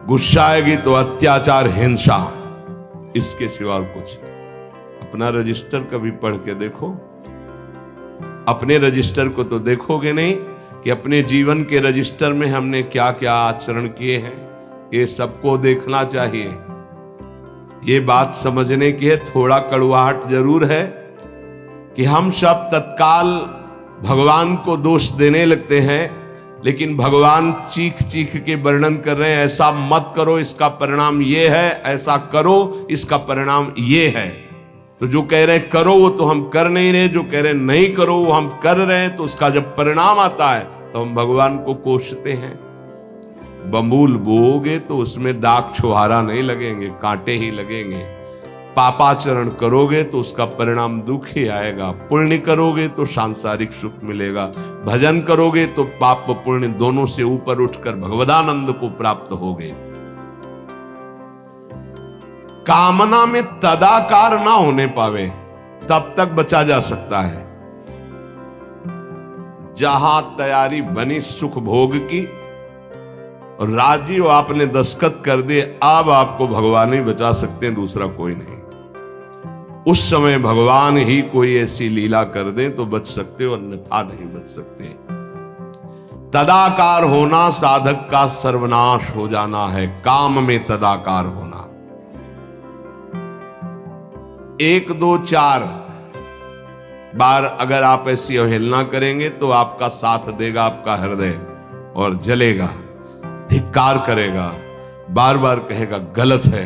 गुस्सा आएगी तो अत्याचार, हिंसा, इसके सिवा और कुछ। अपना रजिस्टर कभी पढ़ के देखो, अपने रजिस्टर को तो देखोगे नहीं कि अपने जीवन के रजिस्टर में हमने क्या क्या आचरण किए हैं। ये सबको देखना चाहिए। ये बात समझने की है, थोड़ा कड़वाहट जरूर है कि हम सब तत्काल भगवान को दोष देने लगते हैं, लेकिन भगवान चीख चीख के वर्णन कर रहे हैं, ऐसा मत करो इसका परिणाम ये है, ऐसा करो इसका परिणाम ये है। तो जो कह रहे हैं करो वो तो हम कर नहीं रहे, जो कह रहे हैं नहीं करो वो हम कर रहे हैं। तो उसका जब परिणाम आता है तो हम भगवान को कोसते हैं। बंबूल बोओगे तो उसमें दाग छुहारा नहीं लगेंगे, कांटे ही लगेंगे। पापाचरण करोगे तो उसका परिणाम दुख ही आएगा। पुण्य करोगे तो सांसारिक सुख मिलेगा, भजन करोगे तो पाप पुण्य दोनों से ऊपर उठकर भगवदानंद को प्राप्त होगे। कामना में तदाकार ना होने पावे तब तक बचा जा सकता है। जहां तैयारी बनी सुख भोग की और राजी हो आपने दस्तखत कर दिए, अब आपको भगवान ही बचा सकते हैं, दूसरा कोई नहीं। उस समय भगवान ही कोई ऐसी लीला कर दे तो बच सकते हो, अन्यथा नहीं बच सकते। तदाकार होना साधक का सर्वनाश हो जाना है। काम में तदाकार होना। 1 2 4 बार अगर आप ऐसी अवहेलना करेंगे तो आपका साथ देगा आपका हृदय और जलेगा, धिक्कार करेगा, बार बार कहेगा गलत है,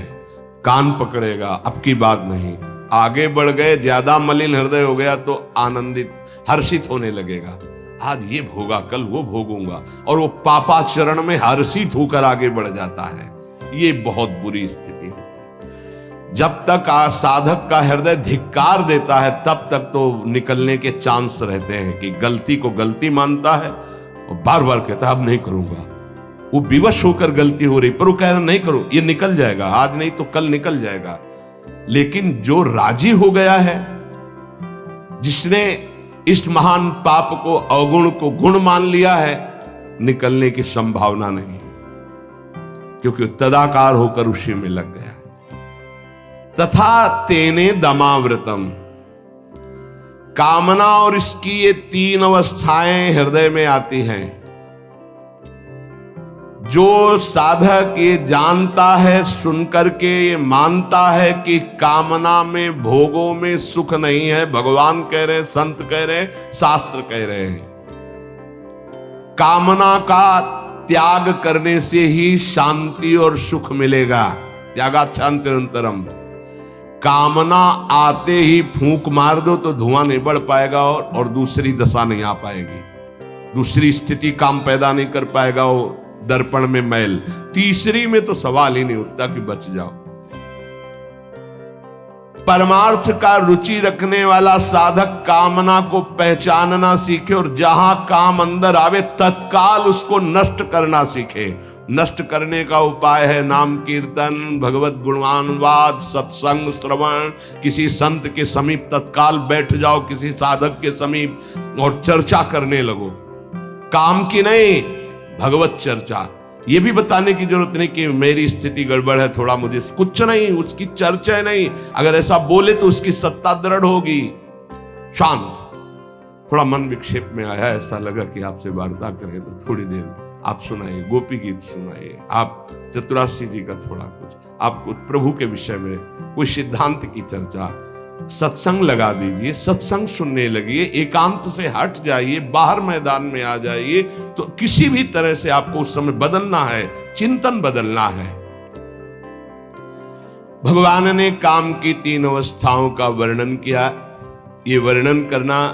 कान पकड़ेगा, अब की बात नहीं। आगे बढ़ गए, ज्यादा मलिन हृदय हो गया तो आनंदित हर्षित होने लगेगा, आज ये भोगा कल वो भोगूंगा, और वो पापाचरण में हर्षित होकर आगे बढ़ जाता है। ये बहुत बुरी स्थिति है। जब तक साधक का हृदय धिक्कार देता है तब तक तो निकलने के चांस रहते हैं कि गलती को गलती मानता है और बार बार कहता है अब नहीं करूंगा। वो विवश होकर गलती हो रही पर वो कह रहा नहीं करो, ये निकल जाएगा, आज नहीं तो कल निकल जाएगा। लेकिन जो राजी हो गया है, जिसने इस महान पाप को, अवगुण को गुण मान लिया है, निकलने की संभावना नहीं, क्योंकि तदाकार होकर उसी में लग गया। तथा तेने दमावृतम, कामना और इसकी ये 3 अवस्थाएं हृदय में आती हैं। जो साधक ये जानता है, सुनकर के ये मानता है कि कामना में, भोगों में सुख नहीं है, भगवान कह रहे हैं, संत कह रहे हैं, शास्त्र कह रहे हैं, कामना का त्याग करने से ही शांति और सुख मिलेगा। त्यागात् शान्तिरन्तरम्। कामना आते ही फूंक मार दो तो धुआं नहीं बढ़ पाएगा और दूसरी दशा नहीं आ पाएगी, दूसरी स्थिति काम पैदा नहीं कर पाएगा। वो दर्पण में मैल, तीसरी में तो सवाल ही नहीं उठता कि बच जाओ। परमार्थ का रुचि रखने वाला साधक कामना को पहचानना सीखे और जहां काम अंदर आवे तत्काल उसको नष्ट करना सीखे। नष्ट करने का उपाय है नाम कीर्तन, भगवत गुणगानवाद, सत्संग, श्रवण। किसी संत के समीप तत्काल बैठ जाओ, किसी साधक के समीप और चर्चा करने लगो। काम की नहीं, भगवत चर्चा। ये भी बताने की जरूरत नहीं कि मेरी स्थिति गड़बड़ है, थोड़ा मुझे कुछ नहीं, उसकी चर्चा नहीं। अगर ऐसा बोले तो उसकी सत्ता दृढ़ होगी। शांत, थोड़ा मन विक्षेप में आया, ऐसा लगा कि आपसे वार्ता करें तो थोड़ी देर आप सुनाइए, गोपी गीत सुनाइए, आप चतुराशी जी का थोड़ा कुछ, आप कुछ प्रभु के विषय में कोई सिद्धांत की चर्चा, सत्संग लगा दीजिए, सत्संग सुनने लगिए, एकांत से हट जाइए, बाहर मैदान में आ जाइए। तो किसी भी तरह से आपको उस समय बदलना है, चिंतन बदलना है। भगवान ने काम की 3 अवस्थाओं का वर्णन किया। ये वर्णन करना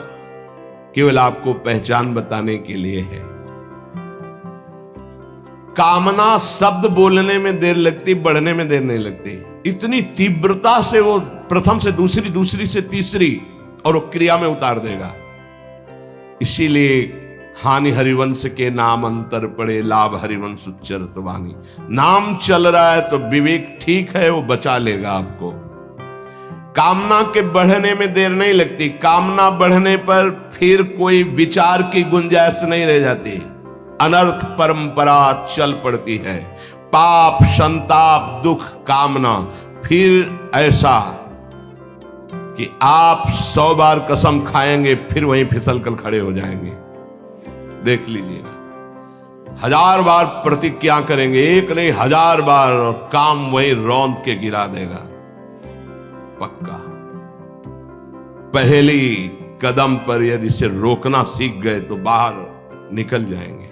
केवल आपको पहचान बताने के लिए है। कामना शब्द बोलने में देर लगती, बढ़ने में देर नहीं लगती। इतनी तीव्रता से वो प्रथम से दूसरी, दूसरी से तीसरी और वो क्रिया में उतार देगा। इसीलिए हानि हरिवंश के नाम अंतर पड़े, लाभ हरिवंश उच्चरत वाणी। नाम चल रहा है तो विवेक ठीक है, वो बचा लेगा आपको। कामना के बढ़ने में देर नहीं लगती। कामना बढ़ने पर फिर कोई विचार की गुंजाइश नहीं रह जाती, अनर्थ परंपरा चल पड़ती है। पाप, संताप, दुख, कामना, फिर ऐसा कि आप 100 बार कसम खाएंगे फिर वहीं फिसल कर खड़े हो जाएंगे। देख लीजिएगा, 1000 बार प्रतिज्ञा करेंगे, एक नहीं 1000 बार, और काम वहीं रौंद के गिरा देगा पक्का। पहली कदम पर यदि से रोकना सीख गए तो बाहर निकल जाएंगे।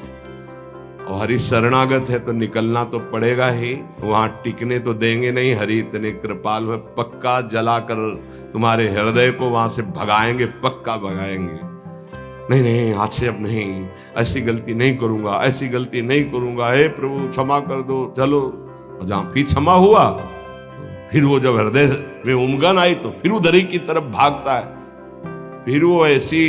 और हरि शरणागत है तो निकलना तो पड़ेगा ही, वहां टिकने तो देंगे नहीं। हरि इतने कृपालु है, पक्का जलाकर तुम्हारे हृदय को वहां से भगाएंगे, पक्का भगाएंगे। नहीं नहीं, आज से अब नहीं, ऐसी गलती नहीं करूंगा, ऐसी गलती नहीं करूंगा, हे प्रभु क्षमा कर दो। चलो, और जहां फिर क्षमा हुआ, फिर वो जब हृदय में उमगन आई तो फिर उधर ही की तरफ भागता है। फिर वो ऐसी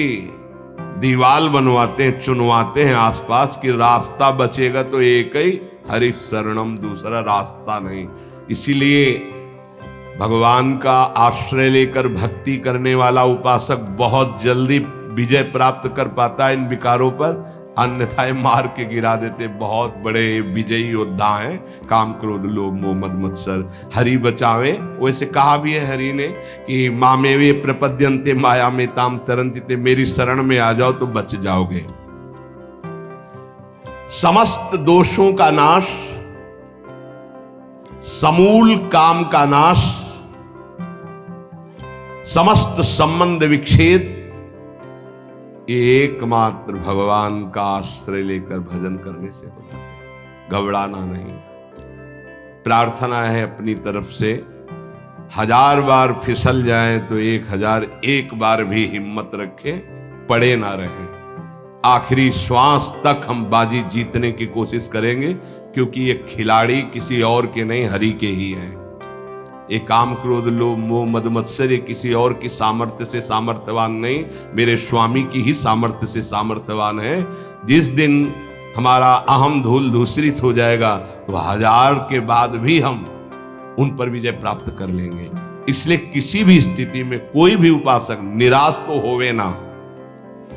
दीवाल बनवाते हैं, चुनवाते हैं आसपास कि रास्ता बचेगा तो एक ही, हरि शरणम, दूसरा रास्ता नहीं। इसीलिए भगवान का आश्रय लेकर भक्ति करने वाला उपासक बहुत जल्दी विजय प्राप्त कर पाता है इन विकारों पर, अन्यथा मार के गिरा देते। बहुत बड़े विजयी योद्धा हैं, काम, क्रोध, लोभ, मोह, मद, मत्सर। हरि बचावे, वैसे कहा भी है हरि ने कि मामेवे प्रपद्यन्ते माया में ताम तरन्ति, मेरी शरण में आ जाओ तो बच जाओगे। समस्त दोषों का नाश, समूल काम का नाश, समस्त संबंध विच्छेद, एकमात्र भगवान का आश्रय लेकर भजन करने से होता है। घबराना नहीं। प्रार्थना है अपनी तरफ से, 1000 बार फिसल जाए तो 1001 बार भी हिम्मत रखें, पड़े ना रहें। आखिरी श्वास तक हम बाजी जीतने की कोशिश करेंगे, क्योंकि ये खिलाड़ी किसी और के नहीं, हरि के ही हैं। ये काम, क्रोध, लोभ, मोह, मद, मत्सर किसी और की सामर्थ्य से सामर्थ्यवान नहीं, मेरे स्वामी की ही सामर्थ्य से सामर्थ्यवान है। जिस दिन हमारा अहम धूल धूसरित हो जाएगा तो 1000 के बाद भी हम उन पर विजय प्राप्त कर लेंगे। इसलिए किसी भी स्थिति में कोई भी उपासक निराश तो होवे ना।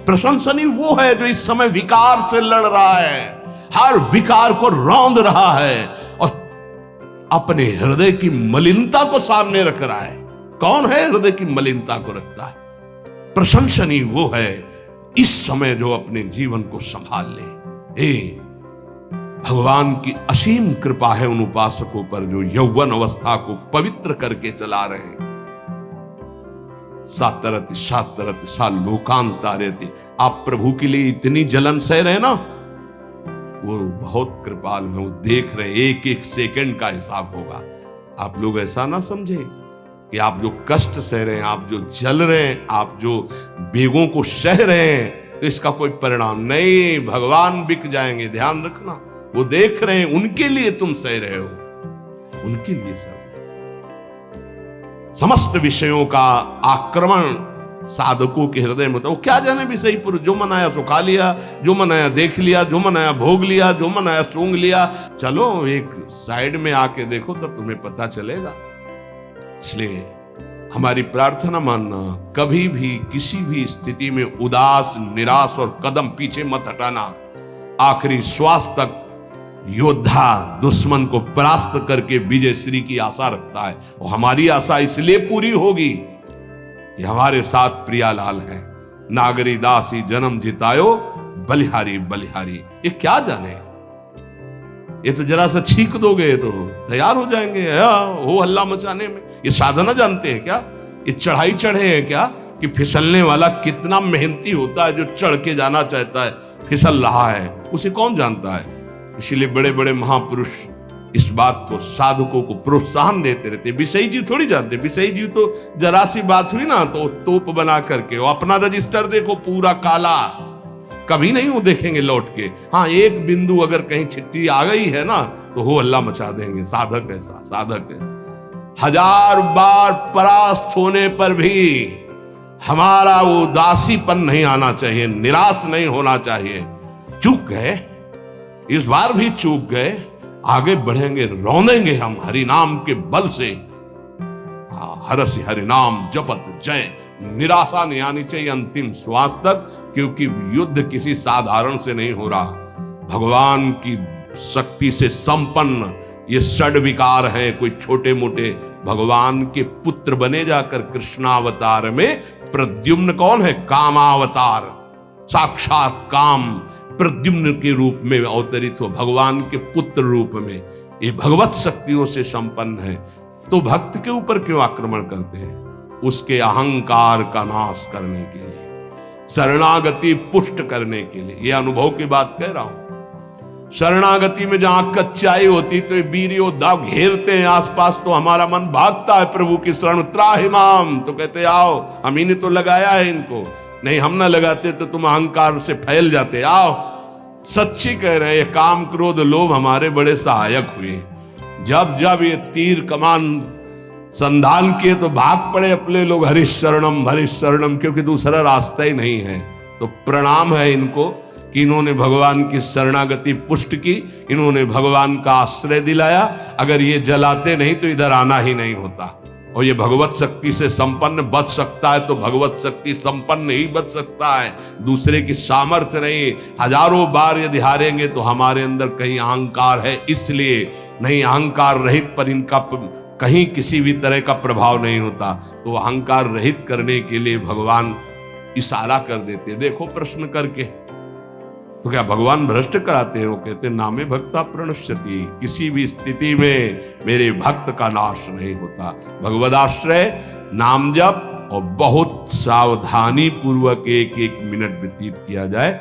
प्रशंसनीय वो है जो इस समय विकार से लड़ रहा है, हर विकार को रौंद रहा है और अपने हृदय की मलिनता को सामने रख रहा है। कौन है हृदय की मलिनता को रखता है? प्रशंसनीय वो है इस समय जो अपने जीवन को संभाल ले। भगवान की असीम कृपा है उन उपासकों पर जो यौवन अवस्था को पवित्र करके चला रहे हैं। सातरति सातरति सा लोकांतारति, आप प्रभु के लिए इतनी जलन सह रहे ना, वो बहुत कृपाल है, वो देख रहे, एक एक सेकंड का हिसाब होगा। आप लोग ऐसा ना समझे कि आप जो कष्ट सह रहे हैं, आप जो जल रहे हैं, आप जो बेगों को सह रहे हैं, तो इसका कोई परिणाम नहीं। भगवान बिक जाएंगे, ध्यान रखना। वो देख रहे हैं, उनके लिए तुम सह रहे हो, उनके लिए सह रहे हो। समस्त विषयों का आक्रमण साधकों के हृदय में, तो क्या जाने विषय पुरुष, जो मनाया सो खा लिया, जो मनाया देख लिया, जो मनाया भोग लिया, जो मनाया सूंघ लिया। चलो एक साइड में आके देखो तब तुम्हें पता चलेगा। इसलिए हमारी प्रार्थना मानना, कभी भी किसी भी स्थिति में उदास, निराश और कदम पीछे मत हटाना। आखिरी श्वास तक योद्धा दुश्मन को परास्त करके विजय श्री की आशा रखता है, और हमारी आशा इसलिए पूरी होगी कि हमारे साथ प्रियालाल है। नागरी दासी जन्म जितायो, बलिहारी बलिहारी। ये क्या जाने, ये तो जरा सा छींक दोगे तो तैयार हो जाएंगे हो हल्ला मचाने में। ये साधना जानते हैं क्या? ये चढ़ाई चढ़े हैं क्या? कि फिसलने वाला कितना मेहनती होता है, जो चढ़ के जाना चाहता है फिसल रहा है, उसे कौन जानता है। इसीलिए बड़े बड़े महापुरुष इस बात को, साधकों को प्रोत्साहन देते रहते। विषयी जी थोड़ी जानते, विषयी जी तो जरा सी बात हुई ना तो तोप बना करके, वो अपना रजिस्टर देखो पूरा काला, कभी नहीं वो देखेंगे लौट के। हाँ, एक बिंदु अगर कहीं छिट्टी आ गई है ना तो हो हल्ला मचा देंगे। साधक ऐसा साधक है। 1000 बार परास्त होने पर भी हमारा वो उदासीपन नहीं आना चाहिए, निराश नहीं होना चाहिए। चूक गए, इस बार भी चूक गए, आगे बढ़ेंगे, रौंदेंगे हम हरि नाम के बल से। हरस हरि नाम जपत जय, निराशा नहीं आनी चाहिए अंतिम श्वास तक, क्योंकि युद्ध किसी साधारण से नहीं हो रहा। भगवान की शक्ति से संपन्न ये षड विकार हैं, कोई छोटे मोटे भगवान के पुत्र बने जाकर कृष्णावतार में। प्रद्युम्न कौन है? कामावतार, साक्षात काम प्रद्युम्न के रूप में अवतरित हो, भगवान के पुत्र रूप में। ये भगवत शक्तियों से संपन्न है। तो भक्त के ऊपर क्यों आक्रमण करते हैं? उसके अहंकार का नाश करने के लिए, शरणागति पुष्ट करने के लिए। यह अनुभव की बात कह रहा हूं। शरणागति में जहां कच्चाई होती तो ये वीर योद्धा घेरते हैं आसपास, तो हमारा मन भागता है प्रभु की शरण। त्राहिमाम, तो कहते आओ, हम ही ने तो लगाया है इनको, नहीं हम ना लगाते तो तुम अहंकार से फैल जाते, आओ। सच्ची कह रहे हैं, ये काम क्रोध लोभ हमारे बड़े सहायक हुए। जब जब ये तीर कमान संधान किए तो भाग पड़े अपने लोग, हरीश शरणम, क्योंकि दूसरा रास्ता ही नहीं है। तो प्रणाम है इनको कि इन्होंने भगवान की शरणागति पुष्ट की, इन्होंने भगवान का आश्रय दिलाया। अगर ये जलाते नहीं तो इधर आना ही नहीं होता। और ये भगवत शक्ति से संपन्न बच सकता है तो भगवत शक्ति संपन्न ही बच सकता है, दूसरे की सामर्थ्य नहीं। हजारों बार यदि हारेंगे तो हमारे अंदर कहीं अहंकार है, इसलिए नहीं। अहंकार रहित पर इनका कहीं किसी भी तरह का प्रभाव नहीं होता। तो अहंकार रहित करने के लिए भगवान इशारा कर देते। देखो प्रश्न करके, तो क्या भगवान भ्रष्ट कराते हैं? वो कहते नामे भक्ता प्रणश्यति, किसी भी स्थिति में मेरे भक्त का नाश नहीं होता। भगवदाश्रय, नाम जप और बहुत सावधानी पूर्वक एक एक मिनट व्यतीत किया जाए